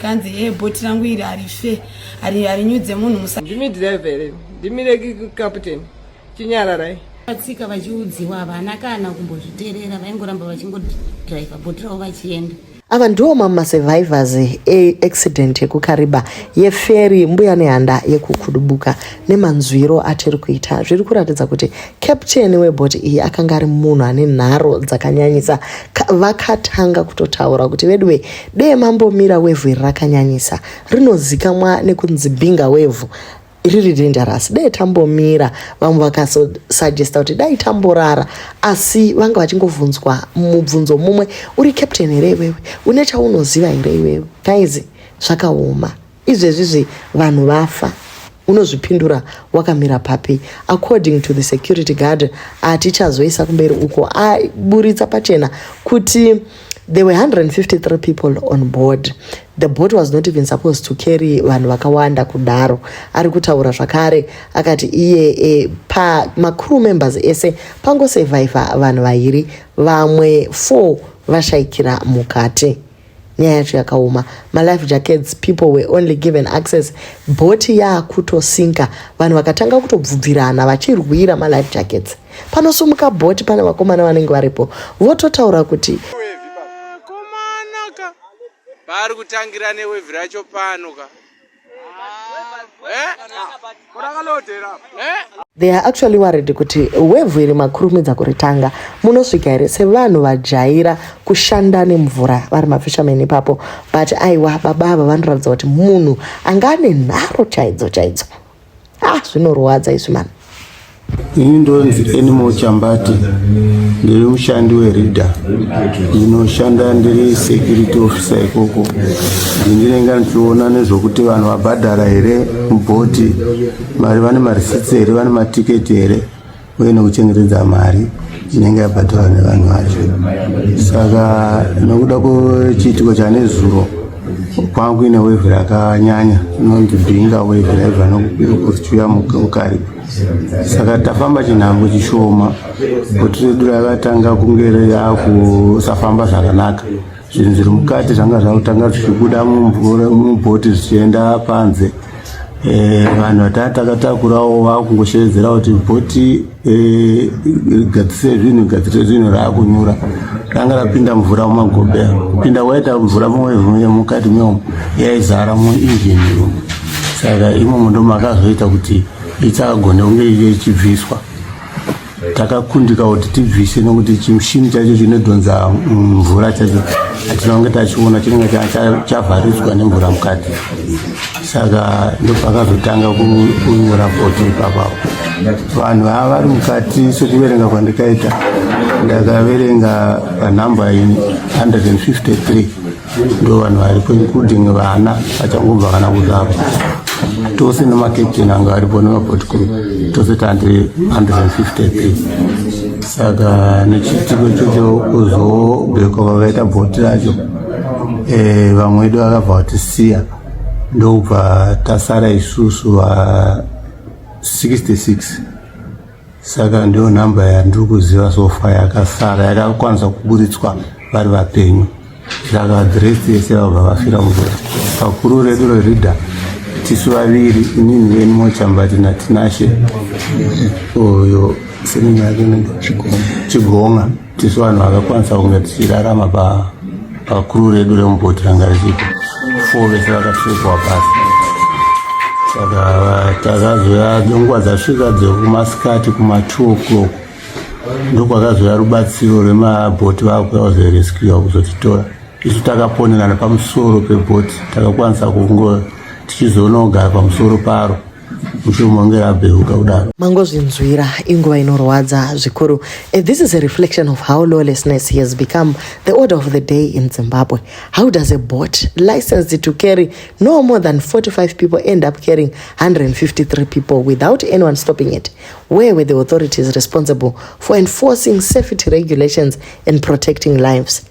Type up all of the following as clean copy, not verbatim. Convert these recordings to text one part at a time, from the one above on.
kanzi boti rangu iri arife arinyudze munhu ndimi driver ndimire captain chinyararai vatsika vachiudziwa vana kana kumbozviteerera vaingoramba vachingodriva boti ravo vachienda. Ava ndiwo survivors accident yekukariba yeferi mbuya nehanda yekukudubuka nemanzwiro atiri kuita zviri kuratidza kuti captain weboti iyi akanga ari munhu ane nharo dzakanyanyisa. Vakatanga kutotaura kuti vedwe dee mambomira wevhu iri rakanyanyisa rinozikamwa nekunzi binga wevhu riri dangerous dai tambomira. Vamwe vakasuggesta kuti dai tamborara, asi vanga vachingovhunzwa mubvunzo mumwe, uri captain here iwewe, une chaunoziva here iwewe? Kaizi zvakaoma izvezvizvi vanhu vafa, unozvipindura wakamira papi? According to the security guard atichazoisa kumberi uko aburitsa pachena kuti there were 153 people on board. The boat was not even supposed to carry vanhu vakawanda kudaro. Ari kutaura zvakare akati iye pa macrew members ese pango survivor vanhu vairi, vamwe 4 vashaikira mukati. Nyaya yacho yakaoma. Life jackets, people were only given access. Boti yakutosinka, vanhu vakatanga kutobvubvirana vachirwira life jackets. Panosumuka boti pane vakomana vanenge varipo vototaura kuti pari kutangira newevhi racho pano ka they are actually worried kuti wevhu iri makurumidza kuritanga munosvika here sevanhu vajaira kushanda nemvura vari mafishermen ipapo, but aiwa baba ava vanoratidza kuti munhu anga ane nharo chaidzo chaidzo. Zvinorwadza izvi mani. Ini ndonzi Animal Chambati, ndiri mushandi weReader, ndinoshanda ndiri security officer ikoko. Ndinenge ndichiona nezvokuti vanhu vabhadhara here mubhoti, mari vane marisitsi here, vane matiketi here, uye nekuchengetedza mari inenge yabhadharwa nevanhu vacho. Saka nokuda kwechiitiko chane zuro kwangu ine wevhu rakanyanya inonzi binga wevhu raibva nokuchiuya mukaribu. Saka tafamba chinhango chishoma, boti redu rakatanga kunge yakusafamba zvakanaka. Zvinhu zviri mukati zvanga zvakutanga zvichibuda mubhoti zvichienda panze. Vanhu vatakatakurawo vakungosheedzera kuti bhoti gadzire zvinhu raakunyura ranga rapinda mvura mumagobe. Kupinda waita mvura mumwevhu yemukati meomo yaizara muinjini room. Saka imomo ndo makazoita kuti ichagone kunge ichibviswa. Takakundika kuti tibvise nokuti chimushini chacho chinodhonza mvura chacho hatinonge tachiona chinenge chavharidzwa nemvura mukati. Saka ndopakazotanga kunyura bhoti ipapapo. Vanhu vava vari mukati, sekuverenga kwandikaita ndakaverenga panhamba 153 ndo vanhu varipo, including vana vachangobva kana kuzvarwa. Tose nemakapteni anga aripo nemabhoti crew, tose tandiri 153. Saka nechitiko ichocho kuzobhekwa kwakaita bhoti racho, vamwe vedu vakabva kutisiya, ndobva tasara isusu va 66. Saka ndiyo nhamba yandiri kuziva sofa yakasara yakakwanisa kuburitswa vari vapenyu. Saka dhiresi yese vabva vafira mvura. Pakuru redu reReader tisu vaviri, inini Animal Chambati naTinashe oyo senenga yake Chigonga, tisu vanhu vakakwanisa kunge tichirarama pakuru redu remubhoti ranga richipo. 4 vese vakapfekwa pasi. Saka takazoya nenguva dzasvika dzekumasikati kuma2 o'clock ndokwakazoya rubatsiro rwemabhoti vakuyazorescue kuzotitora. Isu takaponerana pamusoro pebhoti, takakwanisa kunge tichizoona kugara pamusoro paro mushomonge rabheuka kudaro. Mangozvinzwira inguva inorwadza zvikuru. This is a reflection of how lawlessness has become the order of the day in Zimbabwe. How does a boat licensed to carry no more than 45 people end up carrying 153 people without anyone stopping it? Where were the authorities responsible for enforcing safety regulations and protecting lives?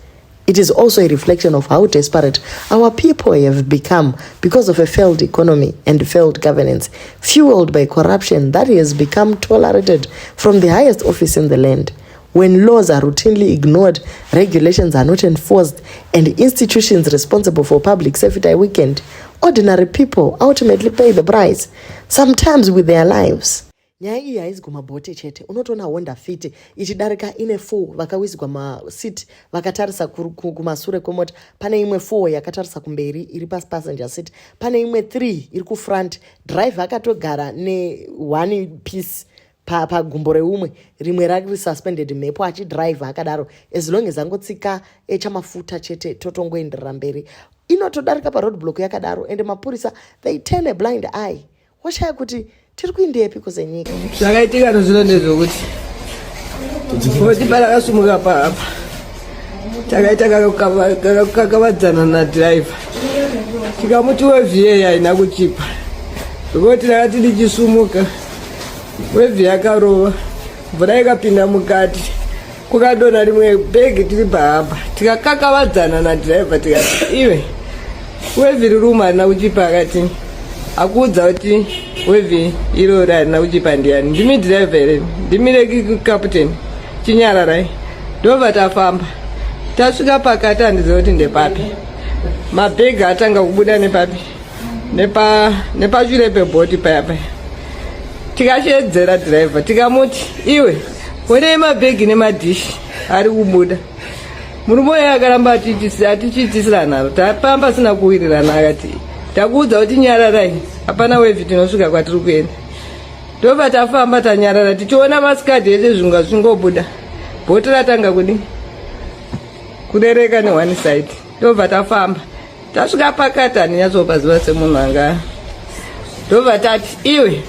It is also a reflection of how desperate our people have become because of a failed economy and failed governance, fueled by corruption that has become tolerated from the highest office in the land. when laws are routinely ignored, regulations are not enforced, and institutions responsible for public safety are weakened, ordinary people ultimately pay the price, sometimes with their lives. Nyaya iyi haizi kumabhoti chete. Unotoona Honda Fit ichidarika ine 4 vakawizigwa masiti vakatarisa kumasure kwemota. Pane imwe 4 yakatarisa kumberi iri passenger seat. Pane imwe 3 iri kufront. Driver akatogara ne one piece pagumbo reumwe, rimwe rari suspended mepo achidrive akadaro. As long as angotsika chamafuta chete totongoenderera mberi. Inotodarika paroadblock yakadaro, and mapurisa they turn a blind eye. Washaya kuti tiri kuindepi kuzenyika. Zvakaitika nozvino ndezvokuti kuti parakasumuka paapa takaita kakavadzana nadhiraivha tikamuti wevhiye haina kuchipa zvokuti takati ndichisumuka wevhiye yakarova, mvura ikapinda mukati, kukadonha rimwe bhegi tiri paapa, tikakakavadzana nadhiraivha tikati iwe wevhi riruma harina kuchipa, akati akuudza kuti wevhi irori harina kuchipa ndiani, ndimi dhiraivha here, ndimi kaputeni, chinyararai. Ndobva tafamba tasvika pakati handiziva kuti ndepapi, mabhegi atanga kubuda nepapi, nepashure pebhoti payapaya. Tikashedzera dhiraivha tikamuti iwe onei mabhegi nemadhishi ari kubuda. Murume uyu akaramba atichiitisira nharo, tapamba sina kuwirirana, akati takuudza kuti nyararai, hapana wevhi tinosvika kwatiri kuenda. Ndobva tafamba tanyarara tichiona masikadhi ese zvingwa zvingobuda, bhoti ratanga kudi kurereka ne1 side. Ndobva tafamba tasvika pakati handinyatsopaziva semunhu anga. Ndobva tati iwe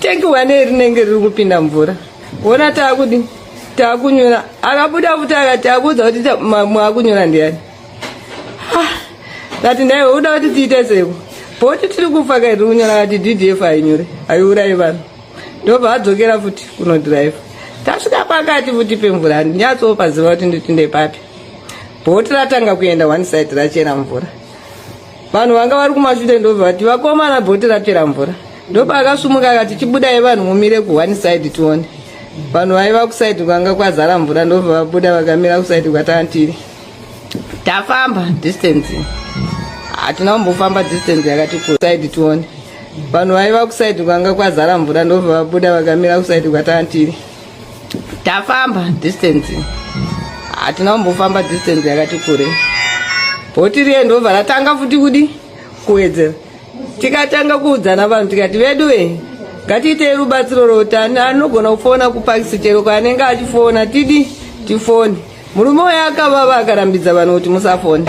tengi wane rinenge riri kupinda mvura, ona taakudi taakunyura. Akabuda futi akati akuudza kuti maakunyura ndiani. Ngati ndaiwe uda kuti tiite seko, bhoti tiri kufa kairi kunyura, akati DDF hainyure, haiurai vanhu. Ndobva adzokera futi kunodhiraivha. Tasvika pakati futi pemvura, handinyatsopaziva kuti nditinde papi. Bhoti ratanga kuenda 1 side rachera mvura. Vanhu vanga vari kumashure ndobva vati vakomana bhoti rachera mvura. Ndobva akasumuka akati chibudai vanhu mumire ku1 side tione. Vanhu vaiva kusaidi kwanga kwazara mvura ndobva vabuda vakamira kusaidi kwatantiri. Tafamba distance, hatina kumbofamba distance yakati kusaidi tione. Vanhu vaiva kusaidi kwanga kwazara mvura ndobva vabuda vakamira kusaidi kwatantiri. Tafamba distance, hatina kumbofamba distance yakati kure. Bhoti riye ndobva ratanga futi kudi kuwedzera. Tikatanga kuudzana vanhu tikati vedu ngatiitei rubatsiro rotani, anogona kufona kupakisi chero kwaanenge achifona tifoni. Murume uyu akavava akarambidza vanhu kuti musafoni,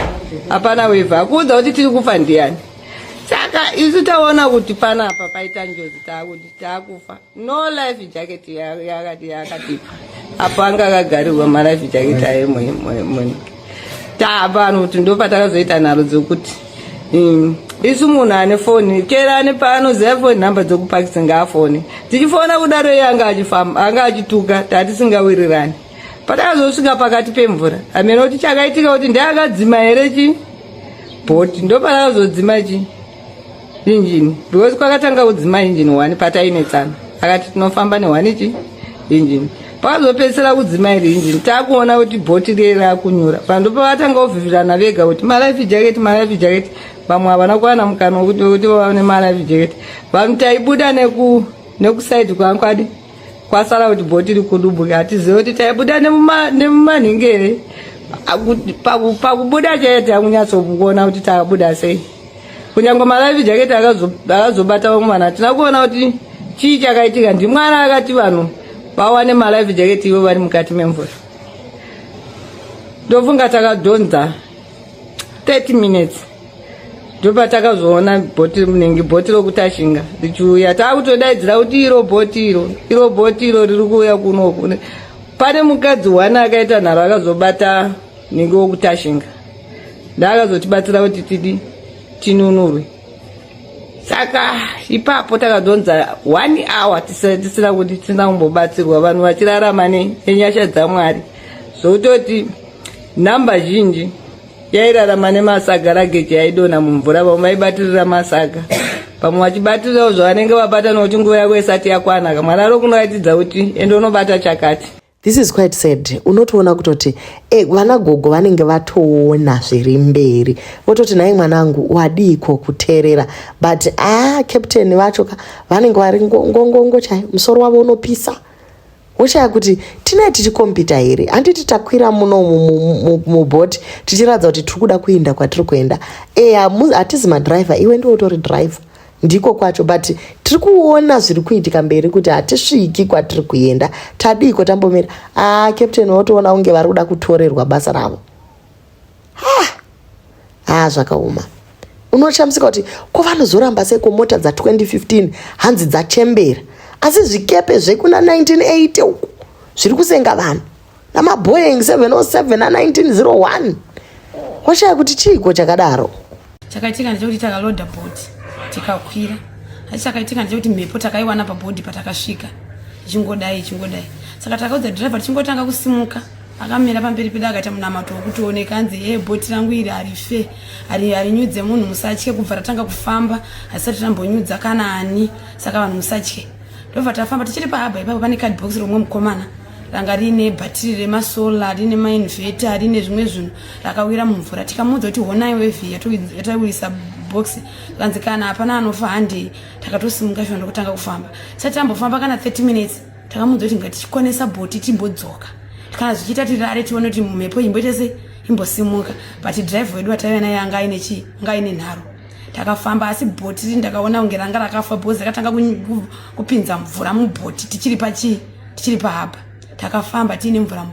hapana wevha, akuudza kuti tiri kufa ndiani. Saka isu taona kuti panapa paita njodzi, taakufa. No life jacket yakati yakatipa, apo anga akagarirwa malife jacket aye tavanhu kuti ndopatakazoita nharo dzokuti isu munhu ane foni chero ane paanoziva foni nhamba dzokupakisa ngaafoni. Tichifona kudaro iye anga achituka tatisingawirirani. Patakazosvika pakati pemvura, hamena kuti chakaitika kuti ndeakadzima here bhoti, ndopatakazozima injini, because kwakatanga kudzima injini 1 pataine tsana, akati tinofamba ne1 injini. Pakazopedzisira kudzima iri injini, taakuona kuti bhoti riye raakunyura. Vanhu pavatanga kuvhivhirana vega kuti malife jacket, vamwe havana kuwana mukana wekuti vaone malife jacket. Vanhu taibuda nekusaidi kwankwadi kwasara kuti bhoti riri kudubuka, hatizivi kuti taibuda nemumanhingi here. Pakubuda chete hakunyatsokuona kuti takabuda sei. Kunyange malife jacket akazobata vamwe vanhu, hatina kuona kuti chii chakaitika. Ndimwana akati vanhu vawane malife jacket ivo vari mukati memvura. Ndofunga takadhonza 30 minutes ndopa takazoona bhoti rokutashinga richiuya. Taakutodaidzira kuti iro bhoti iro riri kuuya kunoku. Pane mukadzi 1 akaita nharo akazobata nhingi wokutashinga, ndaakazotibatsira kuti tinunurwe. Saka ipapo takadhonza 1 hour tisina kuti tisina kumbobatsirwa, vanhu vachirarama nenyasha dzaMwari. Zvototi nhamba zhinji yairarama nemasaga rageji yaidonha mumvura, vamwe vaibatirira masaga, vamwe vachibatirirawo zvavanenge vabata nokuti nguva yako isati yakwana. Kamwana rokunoratidza kuti ende unobata chakati. This is quite sad. Unotoona kutoti vana gogo vanenge vatoona zviri mberi vototi nai mwanangu wadiko kuteerera, but captain vacho vanenge vari ngongongo chai, musoro wavo unopisa. Wochaya kuti tinai tichikompita here, handiti takwira muno mubhoti tichiradza kuti tiri kuda kuenda kwatiri kuenda. Hatizi madhiraivha, iwe ndiwo utori dhiraivha ndiko kwacho, but tiri kuona zviri kuitika mberi kuti hatisviki kwatiri kuenda, tadiko tambomira. Captain wotoona unge vari kuda kutorerwa basa ravo. Zvakaoma. Unoshamisika kuti kwavanozoramba seko mota dza2015 hanzi dzachembera, asi zvikepe zvekuna 1980 uku zviri kusenga vanhu namaboeing 707 na1901. Washaya kuti chiko chakadaro chakaitika ndechekuti takaloda bhoti tikakwira, asi chakaitika ndechekuti mhepo takaiwana pabhodhi patakasvika ichingodai. Saka takaudza dhiraivha tichingotanga kusimuka, akamira pamberi pedu akaita munamato wekutooneka, anzi bhoti rangu iri harife, harinyudze munhu, musatye. Kubva ratanga kufamba hasati tambonyudza kana ani, saka vanhu musatye. Ndobva tafamba tichiri pahaba ipapo pane kadhibhokisi romwe mukomana ranga rine bhatiri remasola, rine mainvheta, rine zvimwe zvinhu, rakawira mumvura. Tikamuudza kuti honai wevhi yatauyisa bhokisi, kanzi kana hapana anofa handei. Takatosimuka shure ndokutanga kufamba. Sati tambofamba kana 30 minutes takamuudza kuti ngatichikonesa bhoti timbodzoka, kana zvichiita tirare tione kuti mhepo imboite sei imbosimuka. But dhiraivha wedu wataiva naye anga aine nharo. Takafamba, asi bhoti ndakaona unge ranga rakafa, bhozi rakatanga kupinza mvura mubhoti tichiri pahaba. Takafamba tiine mvura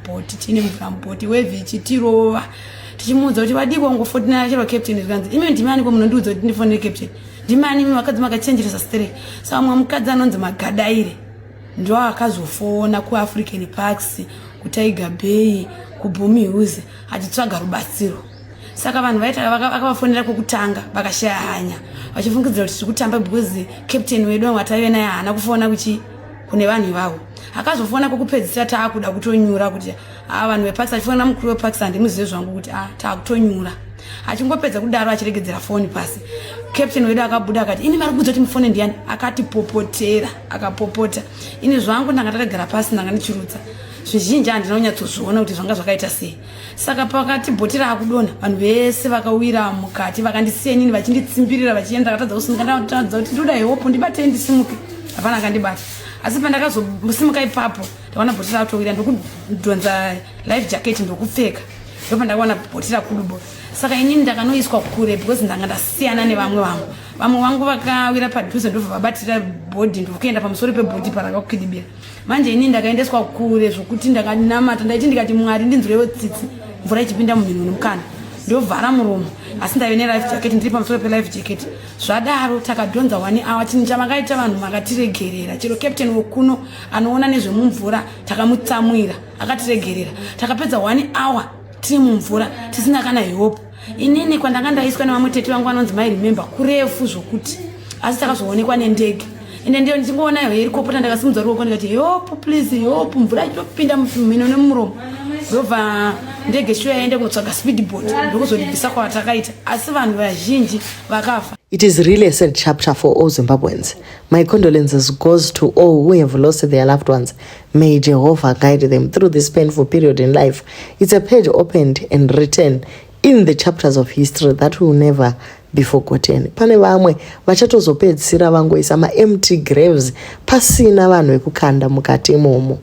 mubhoti, wevhi ichitirova. Tichimuudza kuti wadiko ungofonera chero captain, tikanzi imi ndimani kwamunondiudza kuti ndifonere captain? Ndimani imi vakadzi makachenjeresa stere? Saka mumwe mukadzi anonzi Magadaire ndo akazofona kuAfrican Parks, kuTiger Bay, kuBhumi Hills achitsvaga rubatsiro. Saka vanhu vakavafonera kwokutanga vakashaya hanya, vachifungidzira kuti tiri kutamba because captain wedu wataive naye haana kufona kune vanhu ivavo. Akazofona kwokupedzisira taakuda kutonyura kuti vanhu veParks, achifona mukuru weParks handimuzive zvangu kuti taakutonyura. Achingopedza kudaro achiregedzera foni pasi, captain wedu akabuda akati ini mari kuudza kuti mufone ndiani? Akatipopotera, akapopota. Ini zvangu ndanga takagara pasi ndanga ndichirutsa. Zvizhinji handinonyatsozviona kuti zvanga zvakaita sei. Saka pakati bhoti raakudonha, vanhu vese vakawira mukati vakandisiya inini vachinditsimbirira vachienda. Ndakatadza kusimuka, ndakatadza kuti ndoda hewopo ndibatei ndisimuke, hapana akandibata. Asi pandakazosimuka ipapo ndakaona bhoti raatowira, ndokudhonza life jacket ndokupfeka, ndopa ndakaona bhoti rakudubo. Saka inini ndakanoiswa kure because ndanga ndasiyana nevamwe vangu vakawira padhuze, ndobva vabatira bhodhi ndokuenda pamusoro pebhodhi parakakukidibira. Manje inini ndakaendeswa kure zvokuti ndakanamata, ndaiti ndikati Mwari ndinzwirewo tsitsi, mvura ichipinda mumhino nomukana, ndovhara muromo, asi ndaive nelife jacket, ndiri pamusoro pelife jacket. Zvadaro takadhonza 1 hour. Chinhu chamakaita vanhu makatiregerera, chero captain wokuno anoona nezvemumvura takamutsamwira akatiregerera. Takapedza 1 hour tiri mumvura tisina kana hope. Inini kwandanga ndaiswa nevamwe tete vangu vanonzi mai remember kurefu zvokuti, asi takazoonekwa nendege. Ende ndiyo ndichingoona helikopta ndakasimudza ruoko ndikati hope please, hope, mvura ichopinda mumhino nemuromo. Ndobva ndege shure yaende kunotsvaga speedboat ndokuzoribvisa kwatakaita, asi vanhu vazhinji vakafa. It is really a sad chapter for all Zimbabweans. My condolences goes to all who have lost their loved ones. May Jehovah guide them through this painful period in life. It's a page opened and written in the chapters of history that will never be forgotten. Pane vamwe vachatozopedzisira vangoisa empty graves pasina vanhu vekukanda mukati imomo.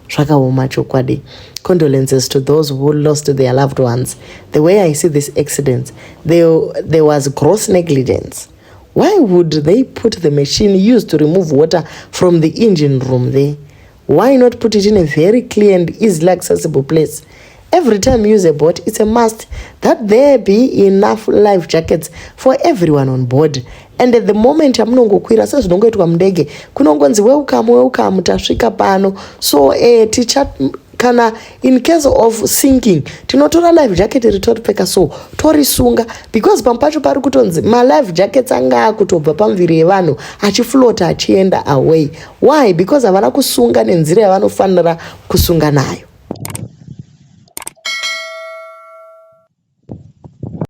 Zvakaoma chokwadi. Condolences to those who lost their loved ones. The way I see this accident, there was gross negligence. Why would they put the machine used to remove water from the engine room there? Why not put it in a very clear and easily accessible place? Every time you use a boat, it's a must that there be enough life jackets for everyone on board. And at the moment yamunongokwira sezvinongoitwa mundege kunongonzi welcome tasvika pano, so kana in case of sinking tinotora life jacket ritoripfeka so torisunga, because pampacho pari kutonzi life jackets anga akutobva pamuviri yevanhu achiflota achienda away. Why? Because havana kusunga nenzira yavanofanira kusunga nayo.